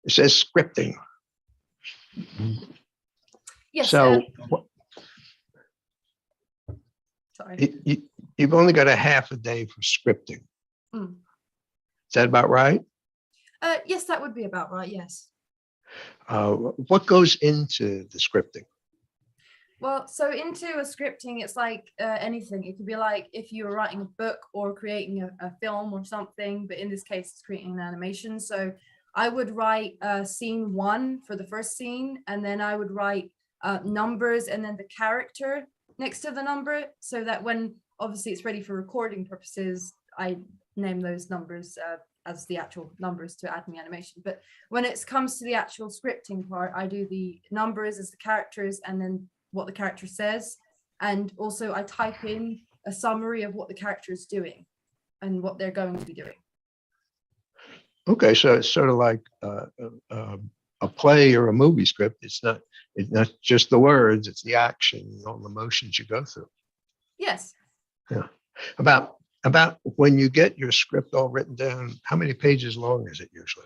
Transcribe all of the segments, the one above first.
It says scripting. Yes. So sorry. you've only got a half a day for scripting. Mm. Is that about right? Yes, that would be about right. Yes. What goes into the scripting? Well, so into a scripting, it's like anything. It could be like if you were writing a book or creating a film or something, but in this case, it's creating an animation. So I would write scene 1 for the first scene, and then I would write numbers and then the character next to the number, so that when obviously it's ready for recording purposes, I name those numbers as the actual numbers to add in the animation. But when it comes to the actual scripting part, I do the numbers as the characters and then what the character says. And also I type in a summary of what the character is doing and what they're going to be doing. Okay, so it's sort of like a play or a movie script. It's not just the words, it's the action and all the motions you go through. Yes. Yeah. About when you get your script all written down, how many pages long is it usually?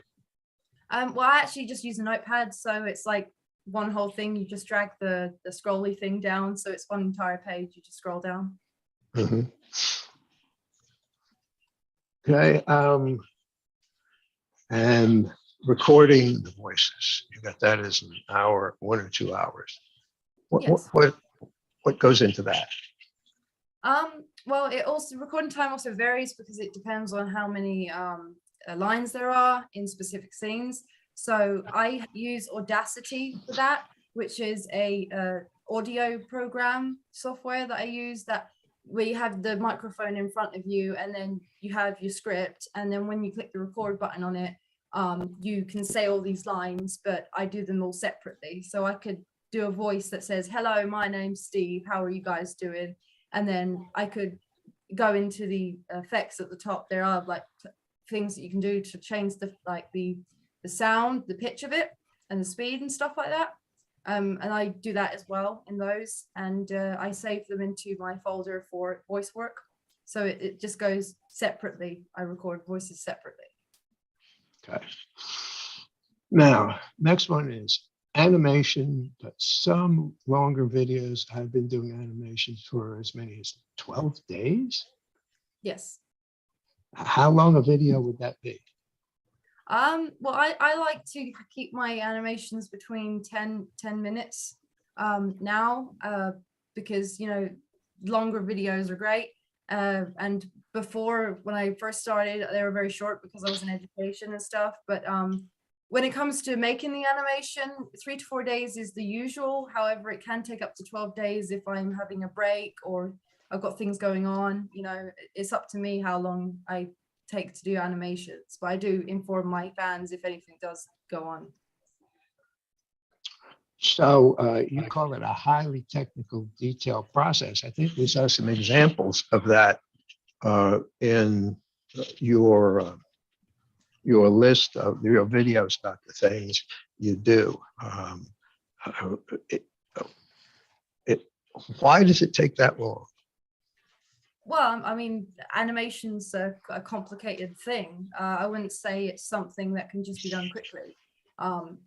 Well, I actually just use a notepad, so it's like one whole thing. You just drag the scrolly thing down, so it's one entire page. You just scroll down. Mm-hmm. Okay. And recording the voices, you got that as an hour, 1 or 2 hours. Yes. What goes into that? Well, it also recording time also varies because it depends on how many lines there are in specific scenes. So I use Audacity for that, which is a audio program software that I use, that where you have the microphone in front of you and then you have your script, and then when you click the record button on it, you can say all these lines, but I do them all separately. So I could do a voice that says, "Hello, my name's Steve, how are you guys doing?" And then I could go into the effects at the top. There are like things that you can do to change the sound, the pitch of it, and the speed and stuff like that. And I do that as well in those, and I save them into my folder for voice work. So it just goes separately. I record voices separately. Okay. Now, next one is animation, but some longer videos. I've been doing animations for as many as 12 days. Yes. How long a video would that be? Well, I like to keep my animations between 10 minutes now, because, you know, longer videos are great. And before, when I first started, they were very short because I was in education and stuff. But when it comes to making the animation, 3 to 4 days is the usual. However, it can take up to 12 days if I'm having a break or I've got things going on. You know, it's up to me how long I take to do animations, but I do inform my fans if anything does go on. So you call it a highly technical, detailed process. I think we saw some examples of that in your list of your videos about the things you do. Why does it take that long? Well, I mean, animation's a complicated thing. I wouldn't say it's something that can just be done quickly.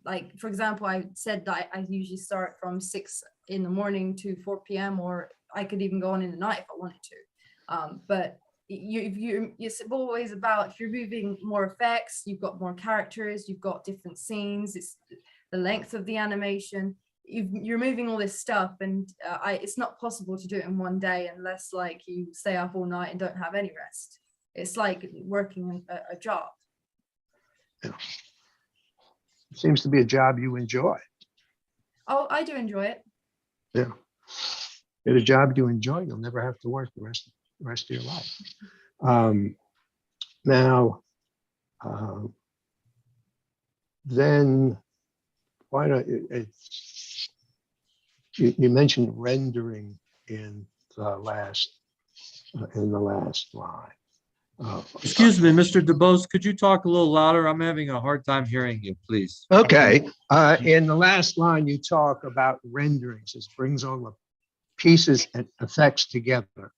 Like, for example, I said that I usually start from 6 in the morning to 4 p.m. or I could even go on in the night if I wanted to. But it's always about, if you're moving more effects, you've got more characters, you've got different scenes, it's the length of the animation. You're moving all this stuff, and it's not possible to do it in one day unless like you stay up all night and don't have any rest. It's like working a job. Yeah. It seems to be a job you enjoy. Oh, I do enjoy it. Yeah. Get a job you enjoy, you'll never have to work the rest of your life. Now, then why don't you mentioned rendering in the last line. Excuse me, Mr. DeBose, could you talk a little louder? I'm having a hard time hearing you, please. Okay. In the last line, you talk about renderings. This brings all the pieces and effects together.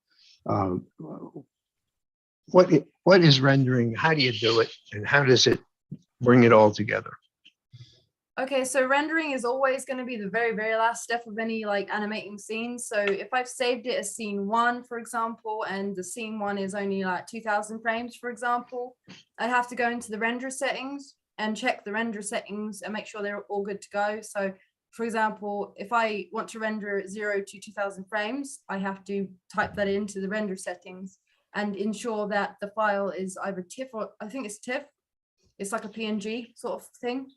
What is rendering? How do you do it? And how does it bring it all together? Okay, so rendering is always going to be the very, very last step of any like animating scene. So if I've saved it as scene 1, for example, and the scene 1 is only like 2000 frames, for example, I have to go into the render settings and check the render settings and make sure they're all good to go. So for example, if I want to render 0 to 2000 frames, I have to type that into the render settings and ensure that the file is either TIFF or I think it's TIFF. It's like a PNG sort of thing.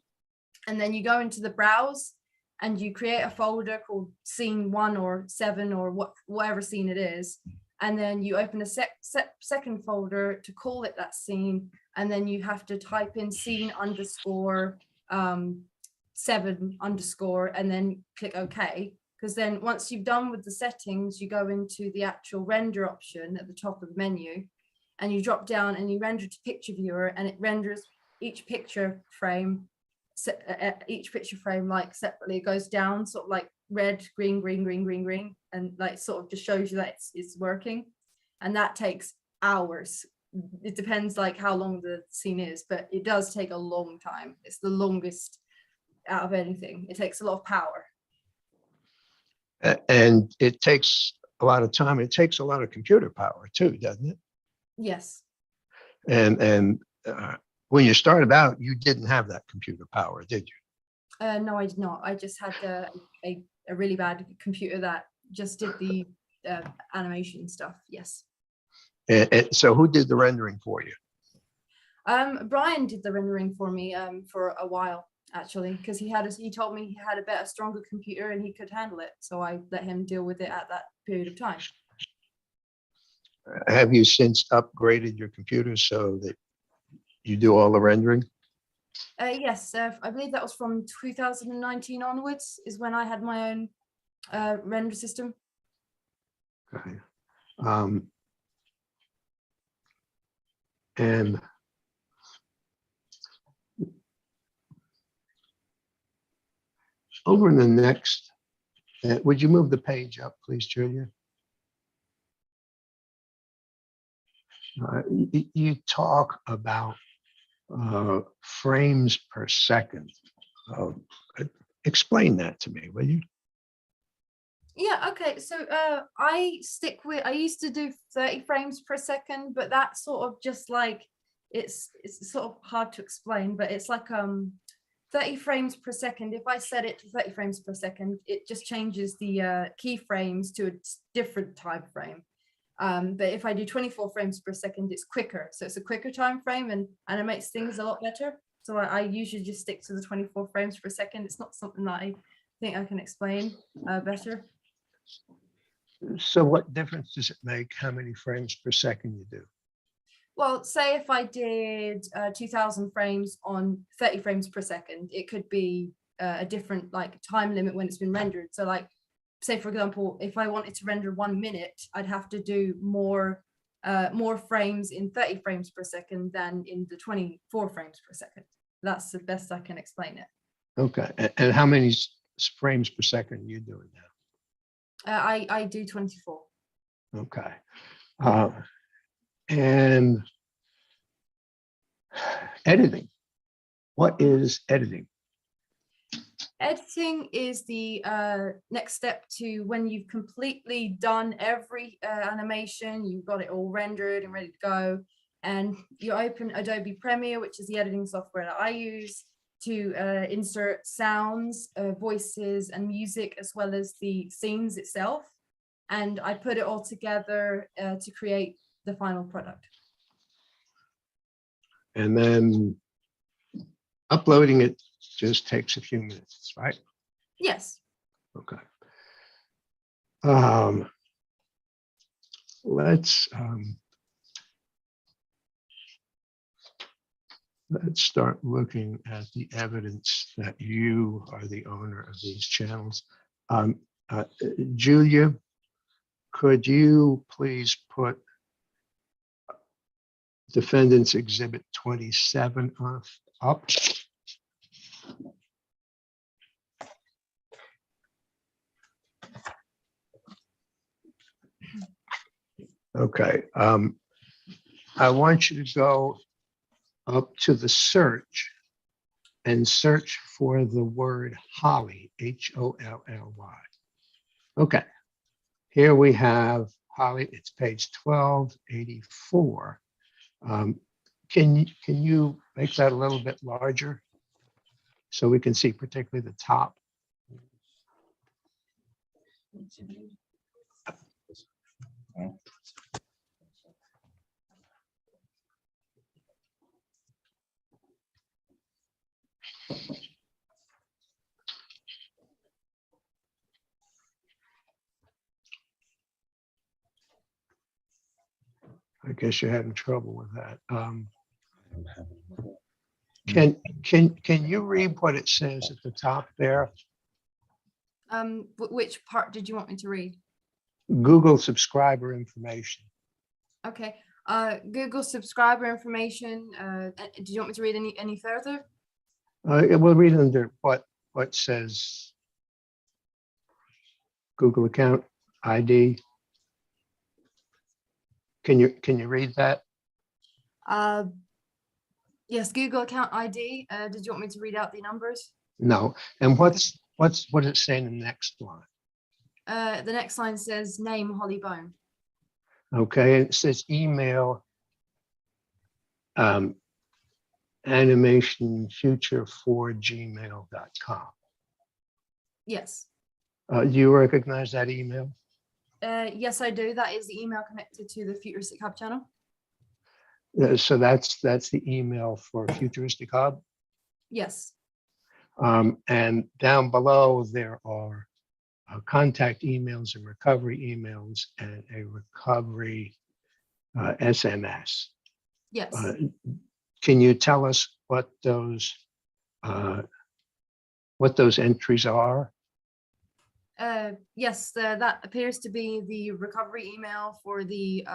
And then you go into the browse and you create a folder called scene 1 or 7 or whatever scene it is. And then you open a second folder to call it that scene. And then you have to type in scene underscore 7 underscore and then click OK. Because then once you've done with the settings, you go into the actual render option at the top of the menu and you drop down and you render to picture viewer and it renders each picture frame like separately. It goes down sort of like red, green, green, green, green, green, and like sort of just shows you that it's working. And that takes hours. It depends like how long the scene is, but it does take a long time. It's the longest out of anything. It takes a lot of power. And it takes a lot of time. It takes a lot of computer power too, doesn't it? Yes. And when you started out, you didn't have that computer power, did you? No, I did not. I just had a really bad computer that just did the animation stuff. Yes. And so who did the rendering for you? Brian did the rendering for me for a while, actually, because he told me he had a better, stronger computer and he could handle it. So I let him deal with it at that period of time. Have you since upgraded your computer so that you do all the rendering? Yes, I believe that was from 2019 onwards is when I had my own render system. Okay. And over in the next, would you move the page up, please, Julia? You talk about frames per second. Explain that to me, will you? Yeah, okay. So I used to do 30 frames per second, but that's sort of just like, it's sort of hard to explain, but it's like 30 frames per second. If I set it to 30 frames per second, it just changes the keyframes to a different time frame. But if I do 24 frames per second, it's quicker. So it's a quicker time frame and it makes things a lot better. So I usually just stick to the 24 frames per second. It's not something that I think I can explain better. So what difference does it make how many frames per second you do? Well, say if I did 2000 frames on 30 frames per second, it could be a different like time limit when it's been rendered. So like, say for example, if I wanted to render 1 minute, I'd have to do more frames in 30 frames per second than in the 24 frames per second. That's the best I can explain it. Okay, and how many frames per second are you doing now? I do 24. Okay. And editing. What is editing? Editing is the next step to when you've completely done every animation, you've got it all rendered and ready to go, and you open Adobe Premiere, which is the editing software that I use to insert sounds, voices and music, as well as the scenes itself. And I put it all together to create the final product. And then uploading it just takes a few minutes, right? Yes. Okay. Let's start looking at the evidence that you are the owner of these channels. Julia, could you please put Defendant's Exhibit 27 up? Okay. I want you to go up to the search and search for the word Holly, Holly. Okay, here we have Holly, it's page 1284. Can you make that a little bit larger so we can see particularly the top? I guess you're having trouble with that. Can you read what it says at the top there? Which part did you want me to read? Google subscriber information. Okay. Google subscriber information. Do you want me to read any further? We'll read under what says Google account ID. Can you read that? Yes, Google account ID. Did you want me to read out the numbers? No. And what does it say in the next line? The next line says name Holly Bone. Okay, it says email animationfuture4gmail.com. Yes. Do you recognize that email? Yes, I do. That is the email connected to the Futuristic Hub channel. So that's the email for Futuristic Hub. Yes. And down below there are contact emails and recovery emails and a recovery SMS. Yes. Can you tell us what those entries are? Yes, that appears to be the recovery email for the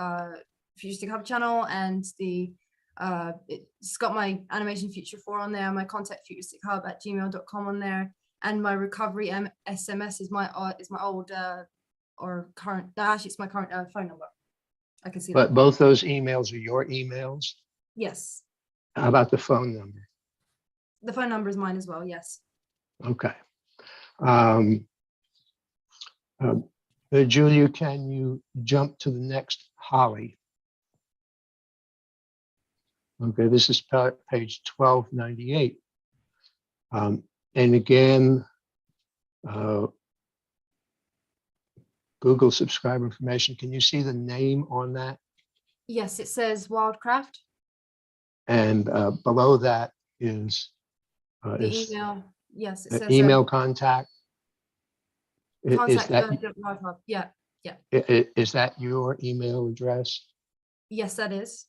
Futuristic Hub channel, and it's got my Animation Future 4 on there, my contact Futuristic Hub at gmail.com on there, and my recovery SMS is my old or current. Actually, it's my current phone number. I can see But that. both those emails are your emails. Yes, How about the phone number? the phone number is mine as well. Yes. Okay. Julia, can you jump to the next Holly? Okay, this is page 1298. And again, Google subscriber information. Can you see the name on that? Yes, it says Wildcraft. And below that is The email. Yes, it says email contact. Is contact that Wildcraft. Yeah. is that your email address? Yes, that is.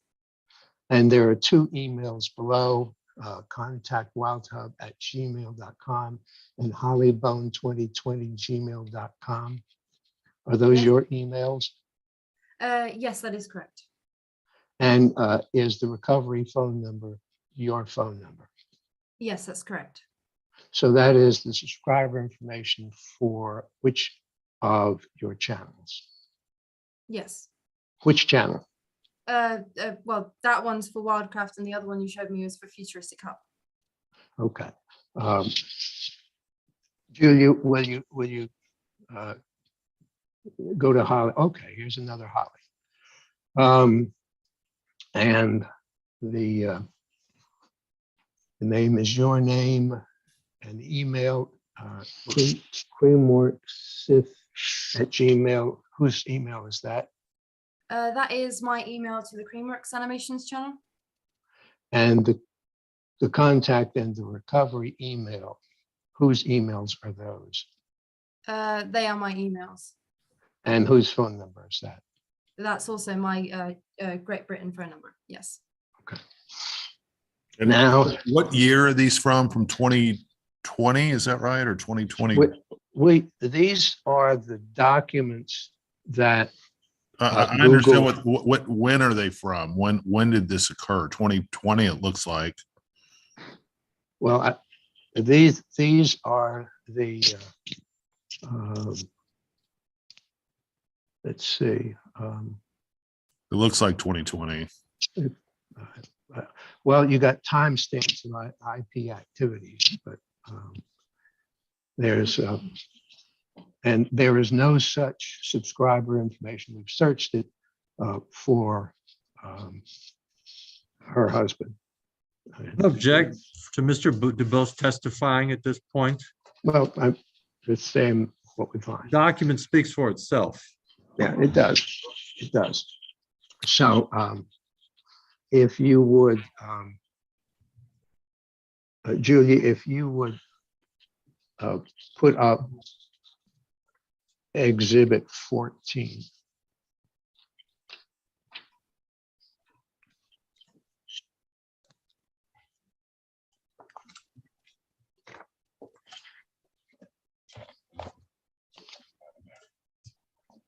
And there are two emails below, contact wildhub@gmail.com and hollybone2020@gmail.com. Are those Yes. your emails? Yes, that is correct. And is the recovery phone number your phone number? Yes, that's correct. So that is the subscriber information for which of your channels? Yes. Which channel? Well, that one's for Wildcraft, and the other one you showed me was for Futuristic Hub. Okay. Julia, will you go to Holly? Okay, here's another Holly. And the name is your name, and the email creamworksif@gmail. Whose email is that? That is my email to the Creamworks Animations channel. And the contact and the recovery email, whose emails are those? They are my emails. And whose phone number is that? That's also my Great Britain phone number. Yes. Okay. And Now, what year are these from? From 2020, is that right? Or 2020? these are the documents that I understand Google- when are they from? When did this occur? 2020, it looks like. well, these are the let's see. It looks like 2020. Well, you got timestamps and IP activities, but there's, and there is no such subscriber information. We've searched it for her husband. Object to Mr. DeBose testifying at this point. Well, I'm just saying what we find. Document speaks for itself. Yeah, it does. It does. So if you would, Julia, if you would put up Exhibit 14.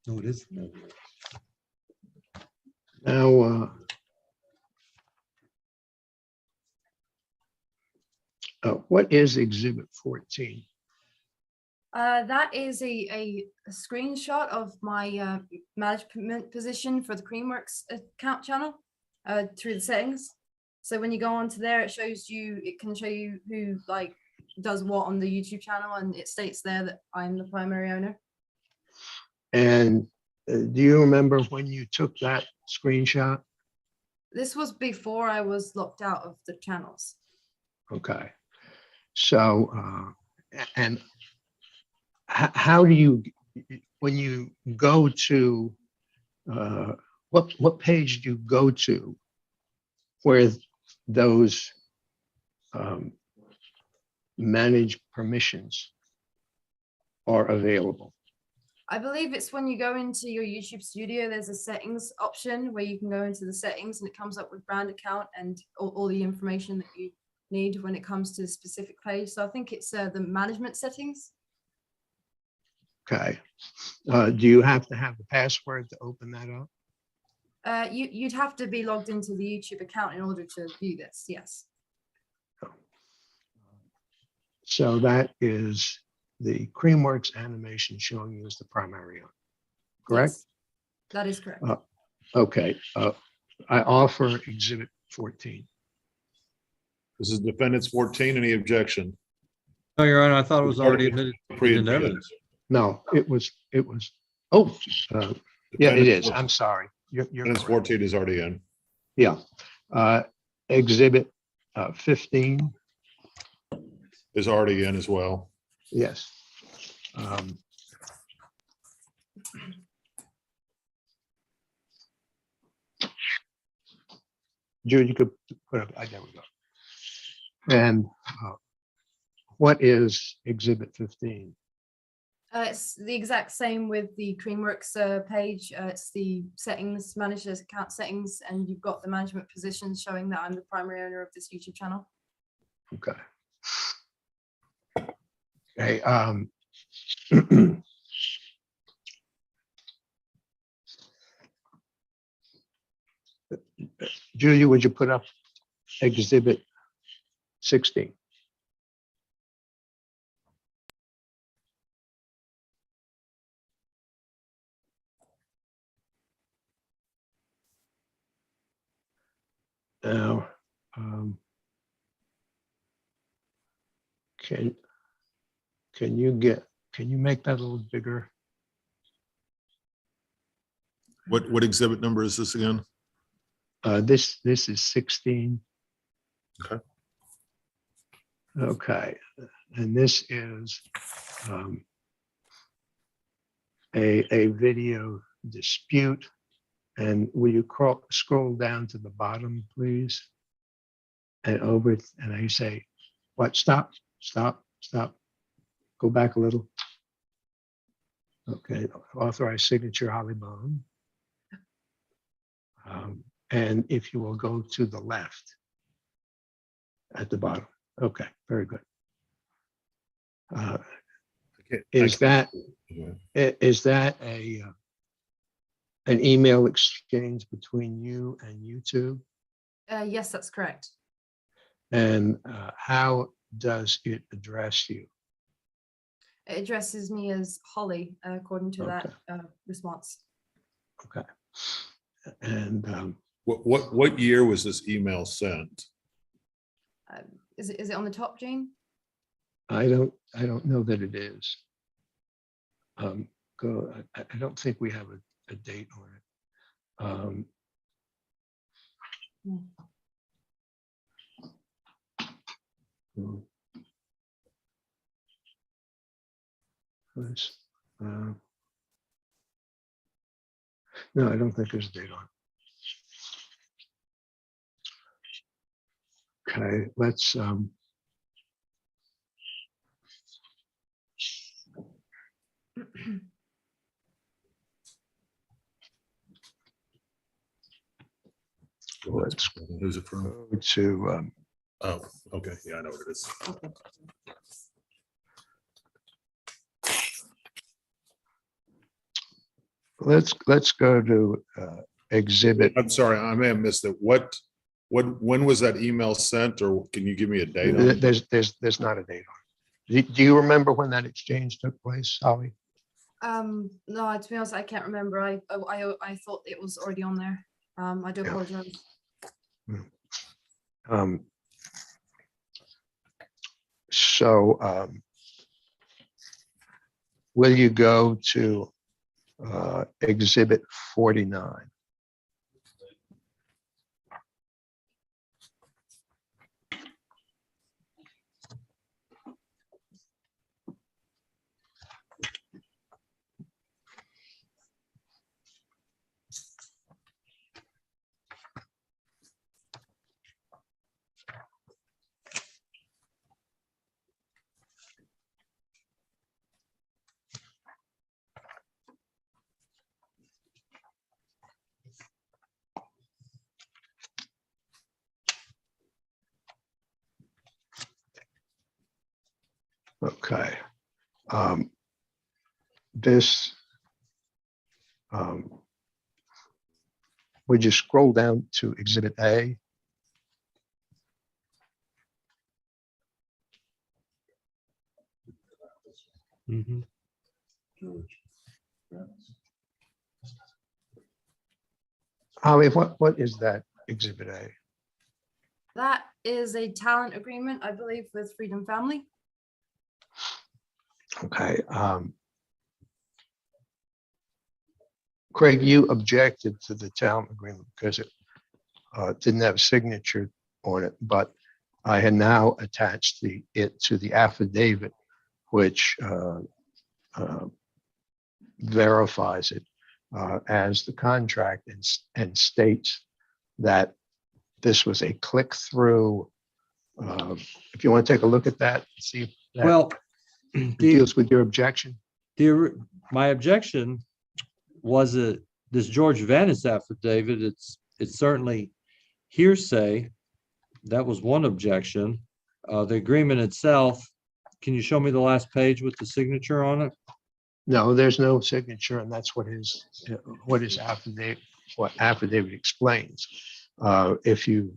No, it is. Now, what is Exhibit 14? That is a screenshot of my management position for the Creamworks account channel through the settings. So when you go onto there, it shows you, it can show you who like does what on the YouTube channel, and it states there that I'm the primary owner. And do you remember when you took that screenshot? This was before I was locked out of the channels. Okay. So, and how do you, when you go to, what page do you go to where those manage permissions are available? I believe it's when you go into your YouTube studio, there's a settings option where you can go into the settings and it comes up with brand account and all the information that you need when it comes to a specific page. So I think it's the management settings. Okay. Do you have to have the password to open that up? You'd have to be logged into the YouTube account in order to view this, yes. So that is the Creamworks animation showing you as the primary owner, correct? Yes, that is correct. Okay. I offer Exhibit 14. This is defendants 14. Any objection? No, Your Honor, I thought it was already admitted into Pre-admitted. evidence. No, it was, oh, yeah, it is. I'm sorry. You're Defendants correct. 14 is already in. Yeah. Exhibit 15. Is already in as well. Yes. Jude, you could put up, there we go. And what is Exhibit 15? It's the exact same with the Creamworks page. It's the settings, managers account settings, and you've got the management positions showing that I'm the primary owner of this YouTube channel. Okay. Okay. Julia, would you put up Exhibit 16? Now, can you make that a little bigger? What exhibit number is this again? This is 16. Okay. Okay, and this is a video dispute. And will you scroll down to the bottom, please? And over, and I say, what? Stop, stop, stop. Go back a little. Okay, authorized signature, Holly Bone. And if you will go to the left at the bottom. Okay, very good. Is that an email exchange between you and YouTube? Yes, that's correct. And how does it address you? It addresses me as Holly, according to that response. Okay. And What year was this email sent? Is it on the top, Gene? I don't know that it is. I don't think we have a date on it. Let's, no, I don't think there's a date on it. Okay, let's let's Who's it from? go to Oh, okay. Yeah, I know what it is. let's go to exhibit. I'm sorry, I may have missed it. When was that email sent, or can you give me a date on it? There's not a date on it. Do you remember when that exchange took place, Holly? No, to be honest, I can't remember. I thought it was already on there. I do Yeah. apologize. So will you go to exhibit 49? Okay. This, would you scroll down to exhibit A? Mhm. Holly, what is that exhibit A? That is a talent agreement, I believe, with Freedom Family. Okay. Craig, you objected to the talent agreement because it didn't have a signature on it, but I had now attached it to the affidavit, which verifies it as the contract and states that this was a click-through. If you want to take a look at that, see if that Well, deals with your objection. my objection was this George Vanis affidavit. It's certainly hearsay. That was one objection. The agreement itself, can you show me the last page with the signature on it? No, there's no signature, and that's what his affidavit explains. If you,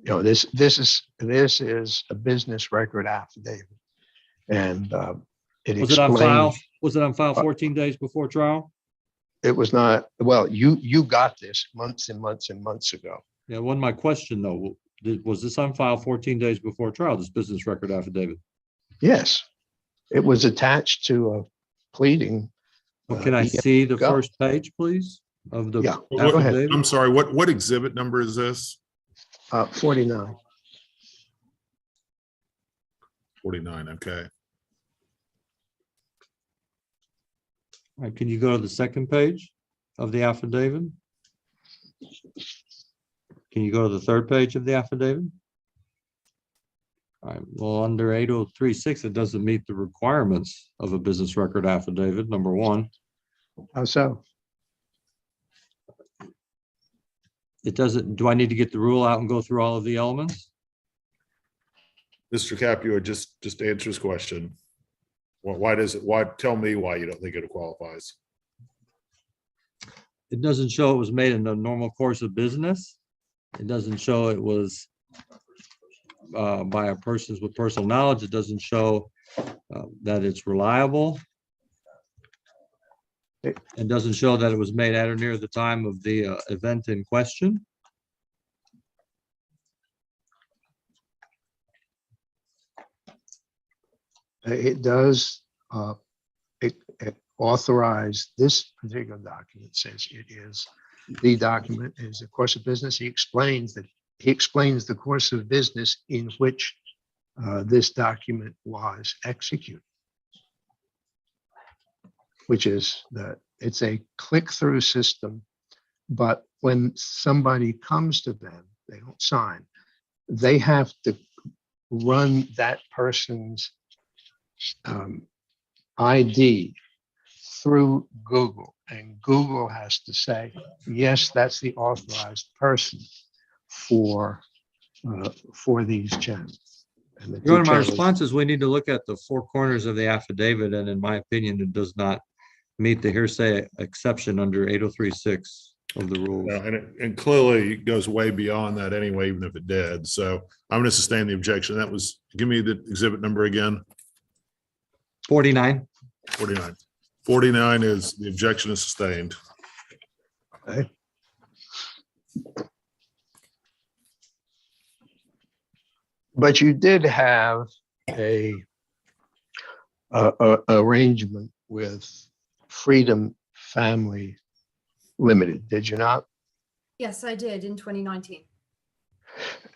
this is a business record affidavit, and it Was it on file? explains. Was it on file 14 days before trial? It was not. Well, you got this months and months and months ago. Yeah, wasn't my question though. Was this on file 14 days before trial, this business record affidavit? Yes, it was attached to a pleading. Well, can I see the go. first page, please, of the Yeah, Go ahead. affidavit? I'm sorry, what exhibit number is this? 49. 49, okay. All right, can you go to the second page of the affidavit? Can you go to the third page of the affidavit? All right, well, under 8036, it doesn't meet the requirements of a business record affidavit, number one. How so? It doesn't, do I need to get the rule out and go through all of the elements? Mr. Capua, just answer his question. Tell me why you don't think it qualifies. It doesn't show it was made in the normal course of business. It doesn't show it was by a person with personal knowledge. It doesn't show that it's reliable. and doesn't show that it was made at or near the time of the event in question. It does, it authorize this particular document, says it is, the document is a course of business. He explains the course of business in which this document was executed, which is that it's a click-through system, but when somebody comes to them, they don't sign, they have to run that person's ID through Google, and Google has to say, yes, that's the authorized person for these channels. And the Your Honor, two my channels- response is we need to look at the four corners of the affidavit, and in my opinion, it does not meet the hearsay exception under 803.6 of the rules. Yeah, and clearly it goes way beyond that anyway, even if it did. So I'm going to sustain the objection. That was, give me the exhibit number again. 49. 49. 49 is, the objection is sustained. Okay. But you did have a arrangement with Freedom Family Limited, did you not? Yes, I did in 2019.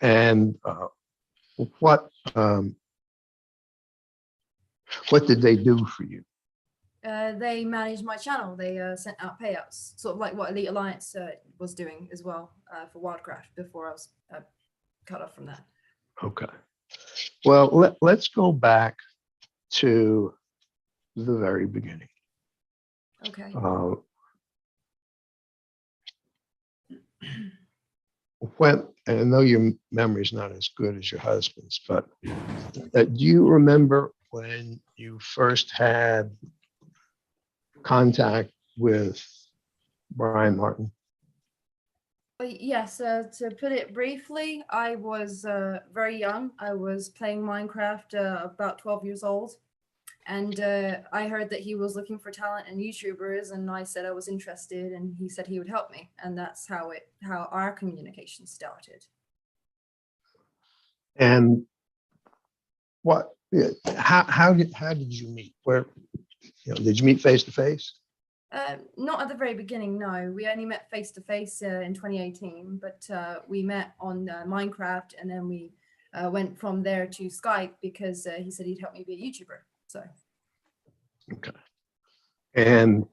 And what did they do for you? They managed my channel. They sent out payouts, sort of like what Elite Alliance was doing as well for Wildcraft before I was cut off from that. Okay. Well, let's go back to the very beginning. Okay. When, and I know your memory is not as good as your husband's, but do you remember when you first had contact with Brian Martin? Yes, to put it briefly, I was very young. I was playing Minecraft, about 12 years old. And I heard that he was looking for talent and YouTubers, and I said I was interested, and he said he would help me. And that's how our communication started. And how did you meet? Where, did you meet face to face? Not at the very beginning, no. We only met face to face in 2018, but we met on Minecraft, and then we went from there to Skype because he said he'd help me be a YouTuber. So. Okay. And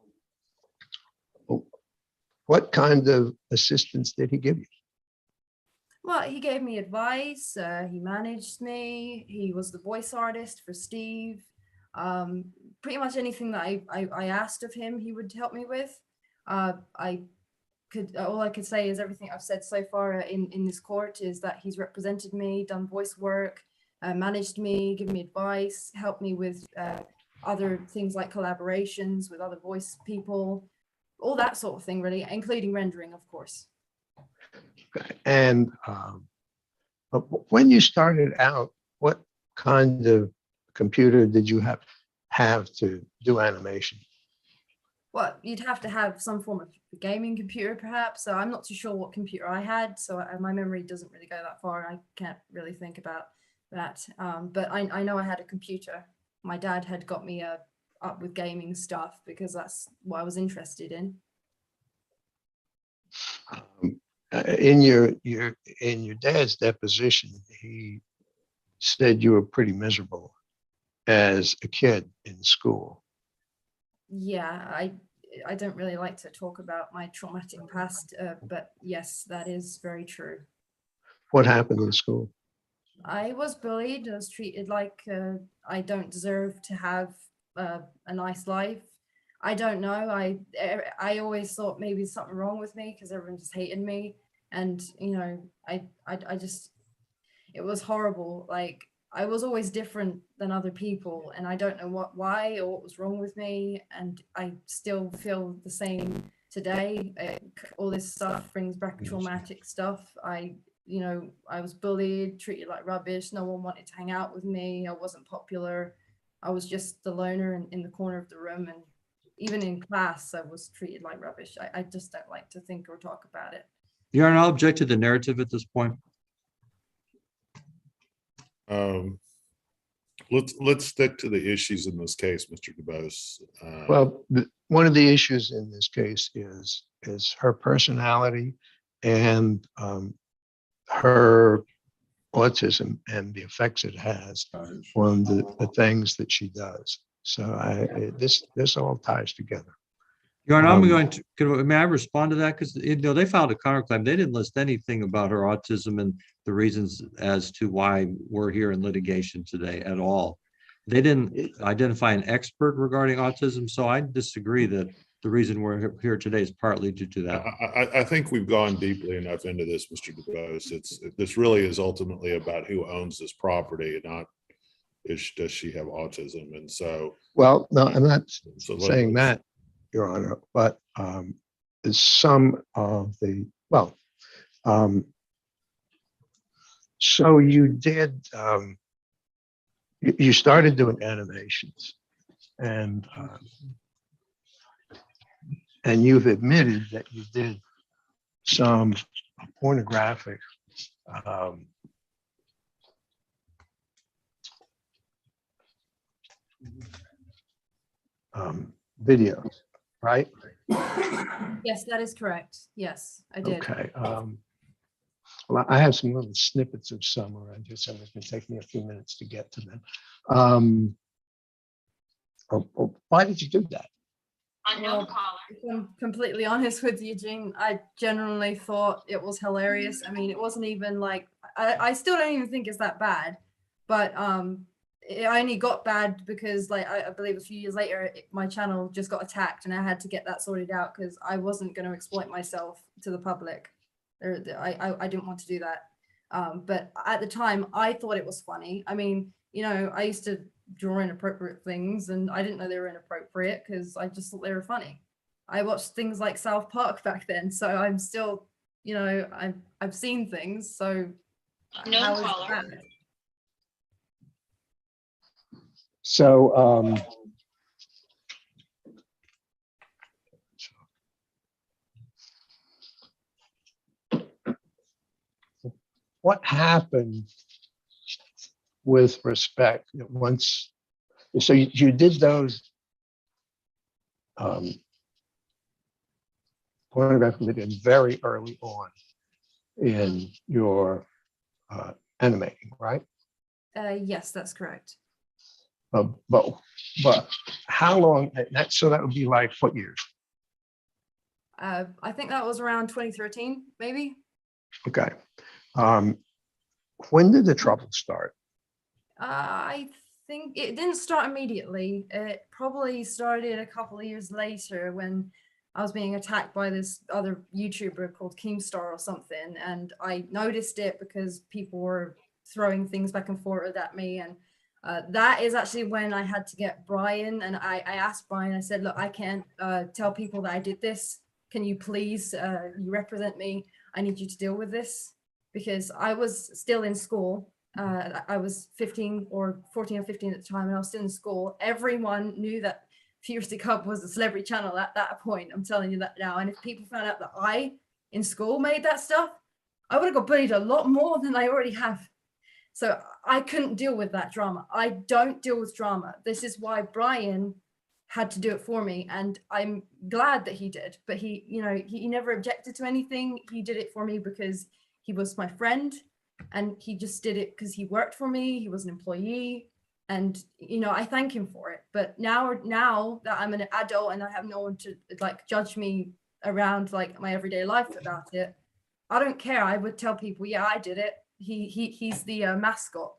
what kind of assistance did he give you? Well, he gave me advice. He managed me. He was the voice artist for Steve. Pretty much anything that I asked of him, he would help me with. All I could say is everything I've said so far in this court is that he's represented me, done voice work, managed me, given me advice, helped me with other things like collaborations with other voice people, all that sort of thing, really, including rendering, of course. Okay. And when you started out, what kind of computer did you have to do animation? Well, you'd have to have some form of gaming computer, perhaps. So I'm not too sure what computer I had. So my memory doesn't really go that far. I can't really think about that. But I know I had a computer. My dad had got me up with gaming stuff because that's what I was interested in. In your dad's deposition, he said you were pretty miserable as a kid in school. Yeah, I don't really like to talk about my traumatic past, but yes, that is very true. What happened in school? I was bullied. I was treated like I don't deserve to have a nice life. I don't know. I always thought maybe something wrong with me because everyone just hated me, and I just, it was horrible. Like I was always different than other people, and I don't know why or what was wrong with me, and I still feel the same today. All this stuff brings back traumatic stuff. I was bullied, treated like rubbish. No one wanted to hang out with me. I wasn't popular. I was just the loner in the corner of the room, and even in class, I was treated like rubbish. I just don't like to think or talk about it. Your Honor, I'll object to the narrative at this point. Let's stick to the issues in this case, Mr. DeBose. Well, one of the issues in this case is her personality and her autism and the effects it has on the things that she does. So this all ties together. Your Honor, I'm Um, going to, may I respond to that? Because, they filed a counterclaim. They didn't list anything about her autism and the reasons as to why we're here in litigation today at all. They didn't identify an expert regarding autism, so I disagree that the reason we're here today is partly due to that. I think we've gone deeply enough into this, Mr. DeBose. This really is ultimately about who owns this property, not does she have autism? And so, Well, no, I'm not so saying that, Your Honor, but some of the, well, so you did, you started doing animations and you've admitted that you did some pornographic videos, right? Yes, that is correct. Yes, I did. Okay. Well, I have some little snippets of some around here, so it's going to take me a few minutes to get to them. Why did you do that? Well, if I'm completely honest with you, Gene, I genuinely thought it was hilarious. I mean, it wasn't even like, I still don't even think it's that bad, but it only got bad because, like, I believe a few years later, my channel just got attacked and I had to get that sorted out because I wasn't going to exploit myself to the public. I didn't want to do that. But at the time, I thought it was funny. I mean, I used to draw inappropriate things and I didn't know they were inappropriate because I just thought they were funny. I watched things like South Park back then, so I'm still, I've seen things, so how is it bad? So, what happened with respect once? So you did those pornographic videos very early on in your animating, right? Yes, that's correct. But how long? So that would be like what years? I think that was around 2013, maybe. Okay. When did the trouble start? I think it didn't start immediately. It probably started a couple of years later when I was being attacked by this other YouTuber called Keemstar or something. And I noticed it because people were throwing things back and forth at me. And that is actually when I had to get Brian. And I asked Brian, I said, look, I can't tell people that I did this. Can you please, you represent me. I need you to deal with this. Because I was still in school. I was 14 or 15 at the time, and I was still in school. Everyone knew that Fiercely Cub was a celebrity channel at that point. I'm telling you that now. And if people found out that I, in school, made that stuff, I would have got bullied a lot more than I already have. So I couldn't deal with that drama. I don't deal with drama. This is why Brian had to do it for me, and I'm glad that he did. But he never objected to anything. He did it for me because he was my friend, and he just did it because he worked for me. He was an employee, and I thank him for it. But now that I'm an adult and I have no one to like judge me around like my everyday life about it, I don't care. I would tell people, yeah, I did it. He's the mascot.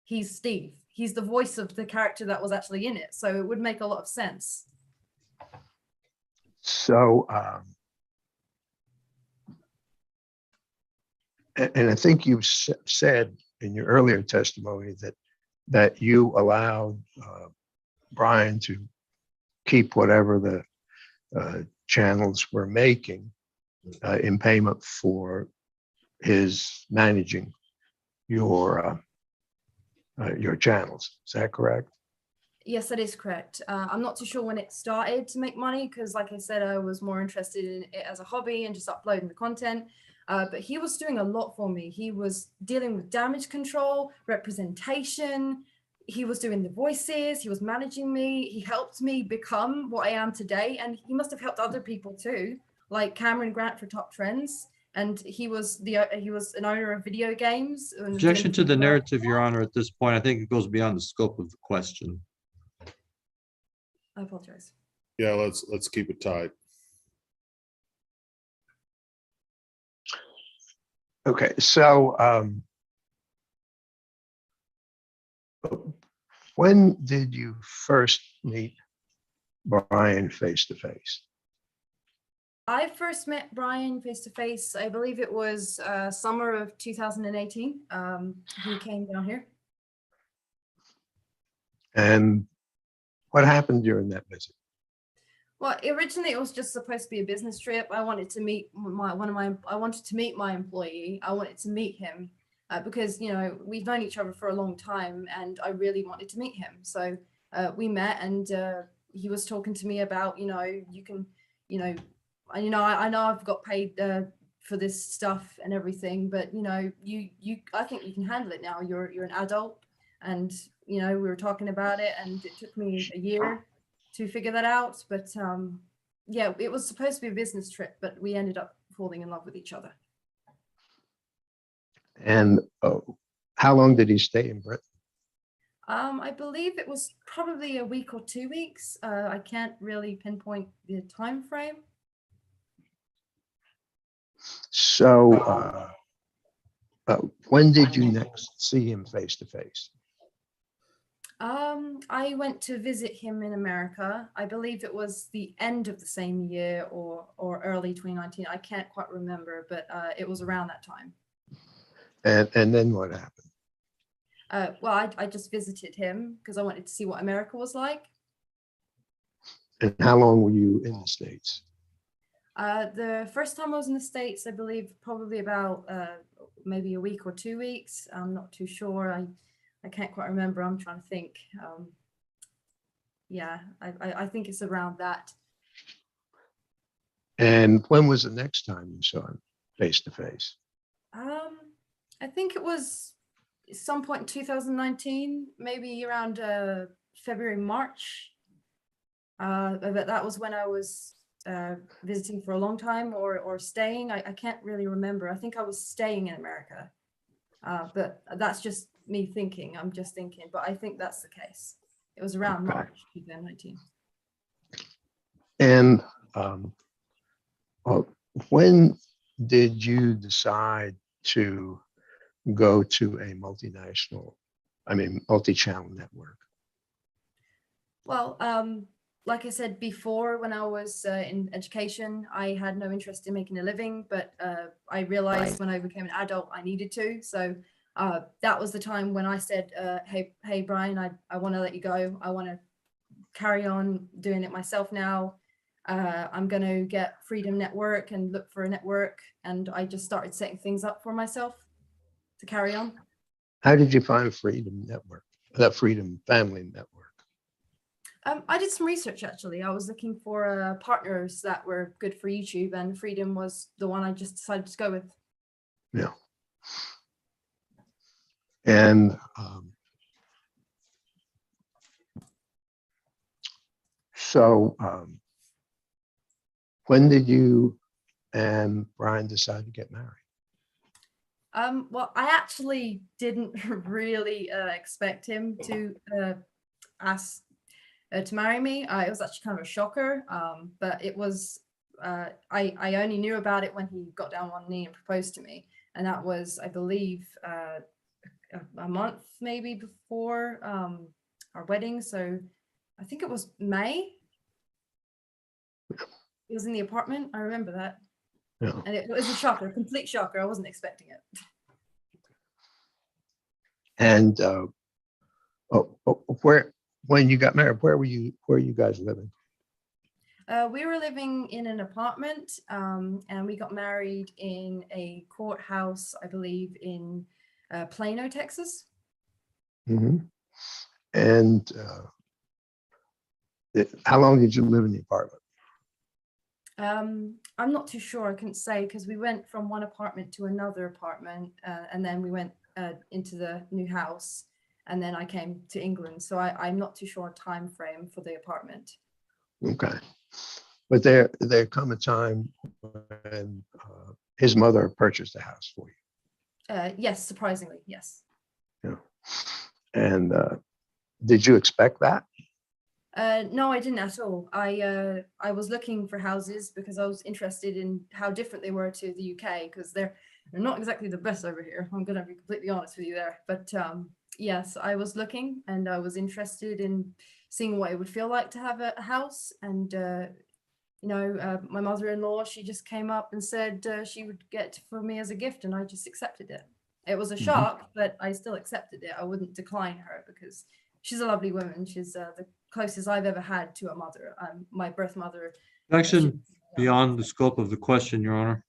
He's Steve. He's the voice of the character that was actually in it. So it would make a lot of sense. So, and I think you said in your earlier testimony that you allowed Brian to keep whatever the channels were making in payment for his managing your channels. Is that correct? Yes, that is correct. I'm not too sure when it started to make money because, like I said, I was more interested in it as a hobby and just uploading the content. But he was doing a lot for me. He was dealing with damage control, representation. He was doing the voices. He was managing me. He helped me become what I am today. And he must have helped other people too, like Cameron Grant for Top Trends. And he was an owner of video games. And was doing Objection to the video- narrative, Your Honor, at this point. I think it goes beyond the scope of the question. I apologize. Yeah, let's keep it tight. Okay, so when did you first meet Brian face to face? I first met Brian face to face. I believe it was summer of 2018. He came down here. And what happened during that visit? Well, originally it was just supposed to be a business trip. I wanted to meet my employee. I wanted to meet him because we've known each other for a long time, and I really wanted to meet him. So we met, and he was talking to me about you can I know I've got paid for this stuff and everything, but I think you can handle it now. You're an adult, and we were talking about it, and it took me a year to figure that out. But yeah, it was supposed to be a business trip, but we ended up falling in love with each other. And how long did he stay in Britain? I believe it was probably a week or 2 weeks. I can't really pinpoint the time frame. So when did you next see him face to face? I went to visit him in America. I believe it was the end of the same year or early 2019. I can't quite remember, but it was around that time. And then what happened? Well, I just visited him because I wanted to see what America was like. And how long were you in the States? The first time I was in the States, I believe probably about maybe a week or 2 weeks. I'm not too sure. I can't quite remember. I'm trying to think. Yeah, I think it's around that. And when was the next time you saw him face to face? I think it was some point in 2019, maybe around February, March. But that was when I was visiting for a long time or staying. I can't really remember. I think I was staying in America. But that's just me thinking. I'm just thinking, but I think that's the case. It was around Okay. March 2019. And when did you decide to go to a multi-channel network? Well, like I said before, when I was in education, I had no interest in making a living, but I realized when I became an adult, I needed to. So that was the time when I said, hey, Brian, I want to let you go. I want to carry on doing it myself now. I'm going to get Freedom Network and look for a network. And I just started setting things up for myself to carry on. How did you find Freedom Network, that Freedom Family Network? I did some research, actually. I was looking for partners that were good for YouTube, and Freedom was the one I just decided to go with. Yeah. And so when did you and Brian decide to get married? Well, I actually didn't really expect him to ask to marry me. It was actually kind of a shocker, but it was, I only knew about it when he got down on one knee and proposed to me. And that was, I believe, a month maybe before our wedding. So I think it was May. It was in the apartment. I remember that. Yeah. And it was a shocker, a complete shocker. I wasn't expecting it. And when you got married, where were you guys living? We were living in an apartment, and we got married in a courthouse, I believe, in Plano, Texas. Mm-hmm. And How long did you live in the apartment? I'm not too sure. I couldn't say because we went from one apartment to another apartment, and then we went into the new house, and then I came to England. So I'm not too sure on time frame for the apartment. Okay. But there come a time when his mother purchased a house for you. Yes, surprisingly, yes. Yeah. And did you expect that? No, I didn't at all. I was looking for houses because I was interested in how different they were to the UK because they're not exactly the best over here. I'm gonna be completely honest with you there. But yes, I was looking and I was interested in seeing what it would feel like to have a house. And you know, my mother-in-law, she just came up and said she would get for me as a gift, and I just accepted it. It was a shock, but I still accepted it. I wouldn't decline her because she's a lovely woman. She's the closest I've ever had to a mother. My birth mother. Objection beyond the scope of the question, Your Honor.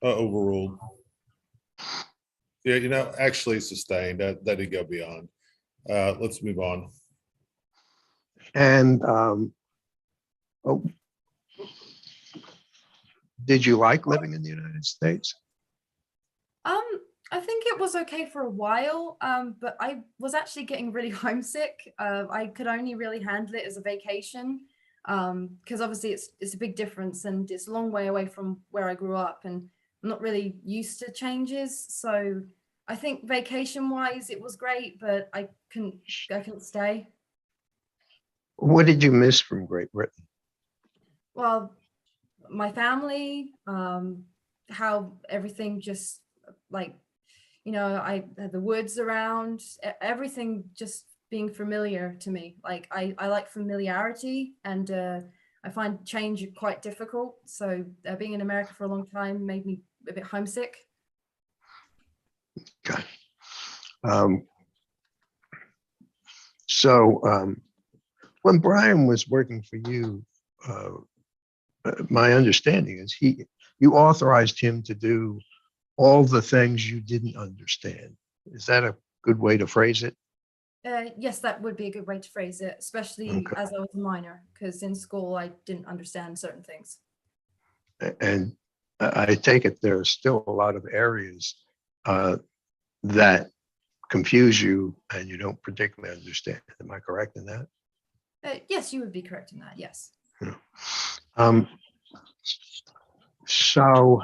Overruled. Yeah, you know, actually sustained. That didn't go beyond. Let's move on. And oh, did you like living in the United States? I think it was okay for a while, but I was actually getting really homesick. I could only really handle it as a vacation because obviously it's a big difference and it's a long way away from where I grew up, and I'm not really used to changes. So I think vacation-wise, it was great, but I couldn't stay. What did you miss from Great Britain? Well, my family, how everything just like, you know, I had the woods around, everything just being familiar to me. Like I like familiarity, and I find change quite difficult. So being in America for a long time made me a bit homesick. Okay. So when Brian was working for you, my understanding is you authorized him to do all the things you didn't understand. Is that a good way to phrase it? Yes, that would be a good way to phrase it, especially Okay. as I was a minor, because in school I didn't understand certain things. And I take it there are still a lot of areas that confuse you and you don't particularly understand. Am I correct in that? Yes, you would be correct in that. Yes. Yeah. So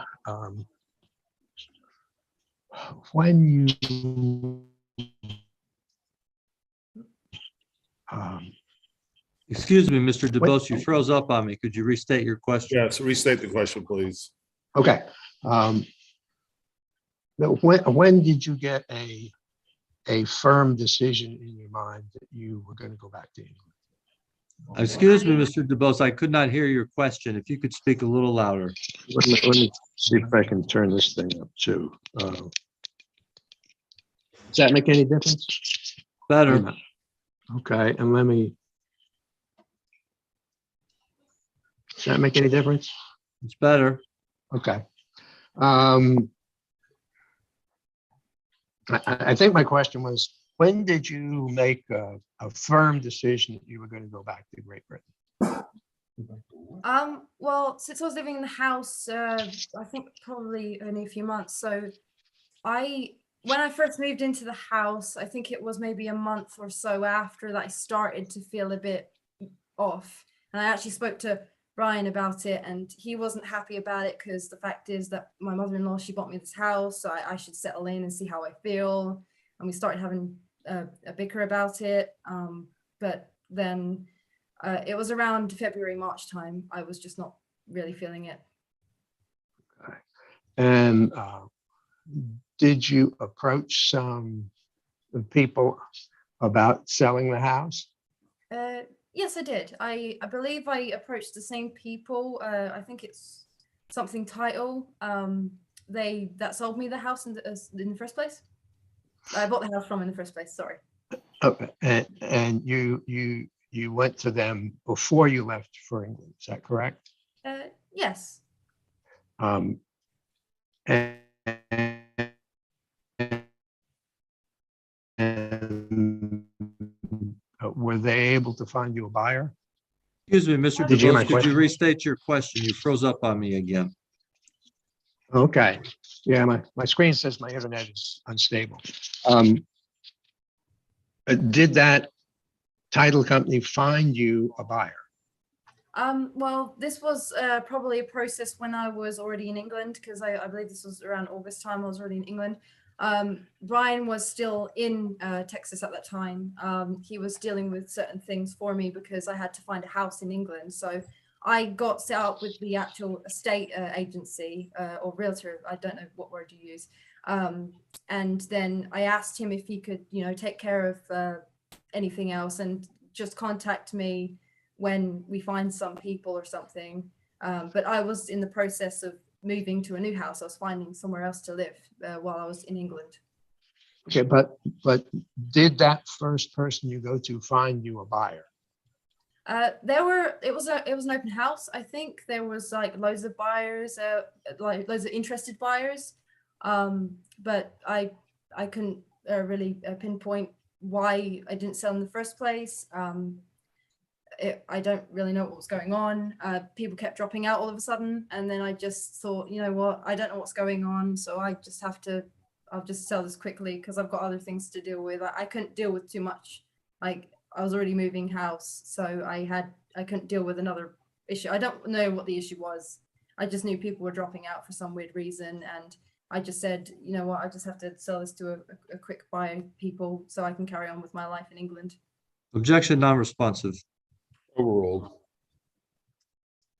when you Excuse me, Mr. DeBose, you froze up on me. Could you restate your question? Yeah, so restate the question, please. okay, when did you get a firm decision in your mind that you were going to go back to England? Excuse me, Mr. DeBose, I could not hear your question. If you could speak a little louder. Let me see if I can turn this thing up too. Does that make any difference? Better. Okay, and does that make any difference? It's better. Okay. I think my question was, when did you make a firm decision that you were going to go back to Great Britain? Well, since I was living in the house, I think probably only a few months. So when I first moved into the house, I think it was maybe a month or so after that I started to feel a bit off. And I actually spoke to Brian about it, and he wasn't happy about it because the fact is that my mother-in-law, she bought me this house, so I should settle in and see how I feel. And we started having a bicker about it. But then it was around February, March time. I was just not really feeling it. Okay. And did you approach some people about selling the house? Yes, I did. I believe I approached the same people. I think it's something title. That sold me the house in the first place. I bought the house from in the first place. Sorry. Okay. And you went to them before you left for England. Is that correct? Yes. And were they able to find you a buyer? Excuse me, Mr. Did you hear my DeBose, could you question? restate your question? You froze up on me again. Okay, yeah, my screen says my internet is unstable. Did that title company find you a buyer? Well, this was probably a process when I was already in England, because I believe this was around August time. I was already in England. Brian was still in Texas at that time. He was dealing with certain things for me because I had to find a house in England. So I got set up with the actual estate agency or realtor. I don't know what word you use. And then I asked him if he could, you know, take care of anything else and just contact me when we find some people or something. But I was in the process of moving to a new house. I was finding somewhere else to live while I was in England. Okay, but did that first person you go to find you a buyer? It was an open house. I think there was like loads of buyers, like loads of interested buyers. But I couldn't really pinpoint why I didn't sell in the first place. I don't really know what was going on. People kept dropping out all of a sudden, and then I just thought, you know what, I don't know what's going on, so I'll just sell this quickly because I've got other things to deal with. I couldn't deal with too much. Like, I was already moving house, so I couldn't deal with another issue. I don't know what the issue was. I just knew people were dropping out for some weird reason, and I just said, you know what, I just have to sell this to a quick buy people so I can carry on with my life in England. Objection non-responsive. Overruled.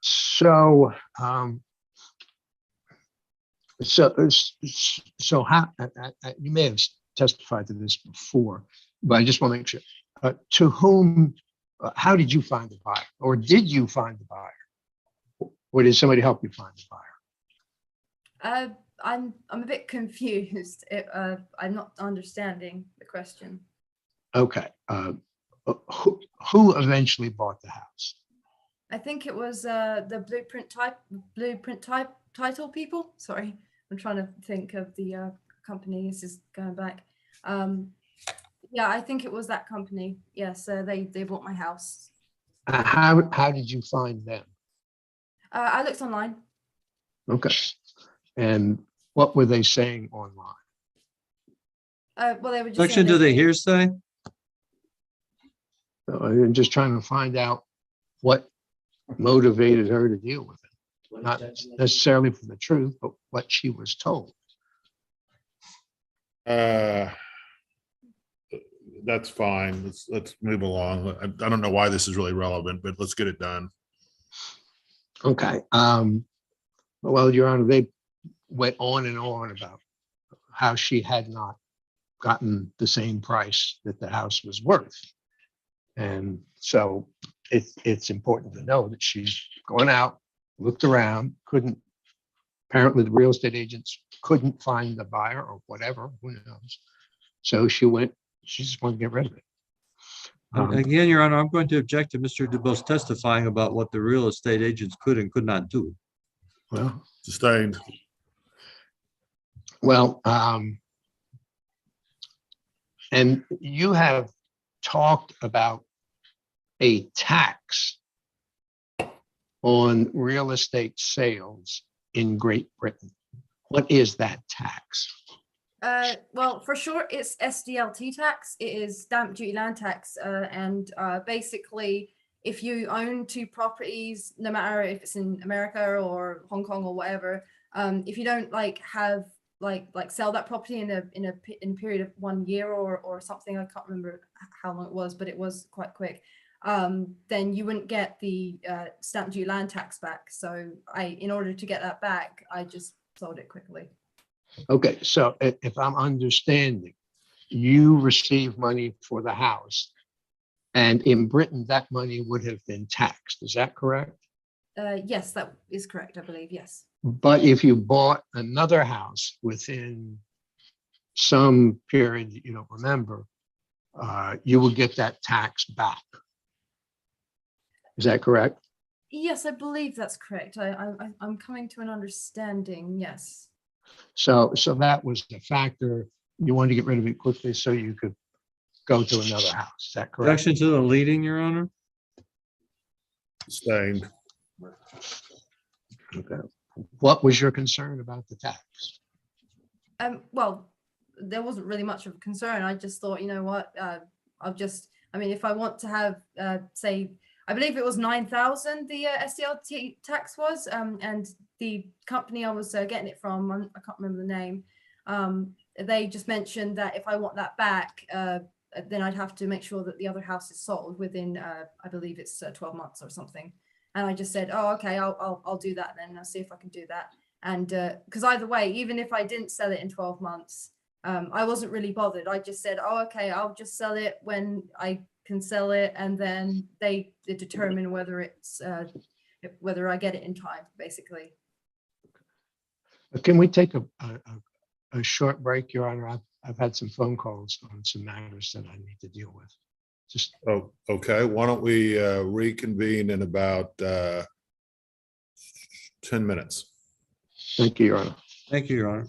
So, so how, you may have testified to this before, but I just want to make sure, to whom, how did you find the buyer, or did you find the buyer? Or did somebody help you find the buyer? I'm a bit confused. I'm not understanding the question. Okay, who eventually bought the house? I think it was the blueprint title people. Sorry, I'm trying to think of the company. This is going back. Yeah, I think it was that company. Yes, they bought my house. How did you find them? I looked online. Okay, and what were they saying online? Well, they were just Objection to the hearsay. I'm just trying to find out what motivated her to deal with it. Not necessarily for the truth, but what she was told. That's fine. Let's move along. I don't know why this is really relevant, but let's get it done. Okay. Well, Your Honor, they went on and on about how she had not gotten the same price that the house was worth. And so it's important to know that she's gone out, looked around, apparently the real estate agents couldn't find the buyer or whatever, who knows. So she just wanted to get rid of it. Again, Your Honor, I'm going to object to Mr. DeBose testifying about what the real estate agents could and could not do. Well, Sustained. well, and you have talked about a tax on real estate sales in Great Britain. What is that tax? Well, for sure, it's SDLT tax. It is stamp duty land tax. And basically, if you own two properties, no matter if it's in America or Hong Kong or whatever, if you don't have sell that property in a period of 1 year or something, I can't remember how long it was, but it was quite quick. Then you wouldn't get the stamp duty land tax back. So in order to get that back, I just sold it quickly. Okay, so if I'm understanding, you receive money for the house, and in Britain, that money would have been taxed. Is that correct? Yes, that is correct, I believe, yes. But if you bought another house within some period that you don't remember, you will get that tax back. Is that correct? Yes, I believe that's correct. I'm coming to an understanding, yes. So that was the factor. You wanted to get rid of it quickly so you could go to another house. Is that correct? Objection to the leading, Your Honor? Sustained. Okay. What was your concern about the tax? Well, there wasn't really much of a concern. I just thought, you know what, I mean, if I want to have, say, I believe it was 9,000 the SDLT tax was, and the company I was getting it from, I can't remember the name, they just mentioned that if I want that back, then I'd have to make sure that the other house is sold within, I believe it's 12 months or something. And I just said, oh, okay, I'll do that then. I'll see if I can do that. And because either way, even if I didn't sell it in 12 months, I wasn't really bothered. I just said, oh, okay, I'll just sell it when I can sell it, and then they determine whether it's whether I get it in time, basically. Can we take a short break, Your Honor? I've had some phone calls on some matters that I need to deal with. Just Oh, okay. Why don't we reconvene in about 10 minutes? thank you, Your Honor. Thank you, Your Honor.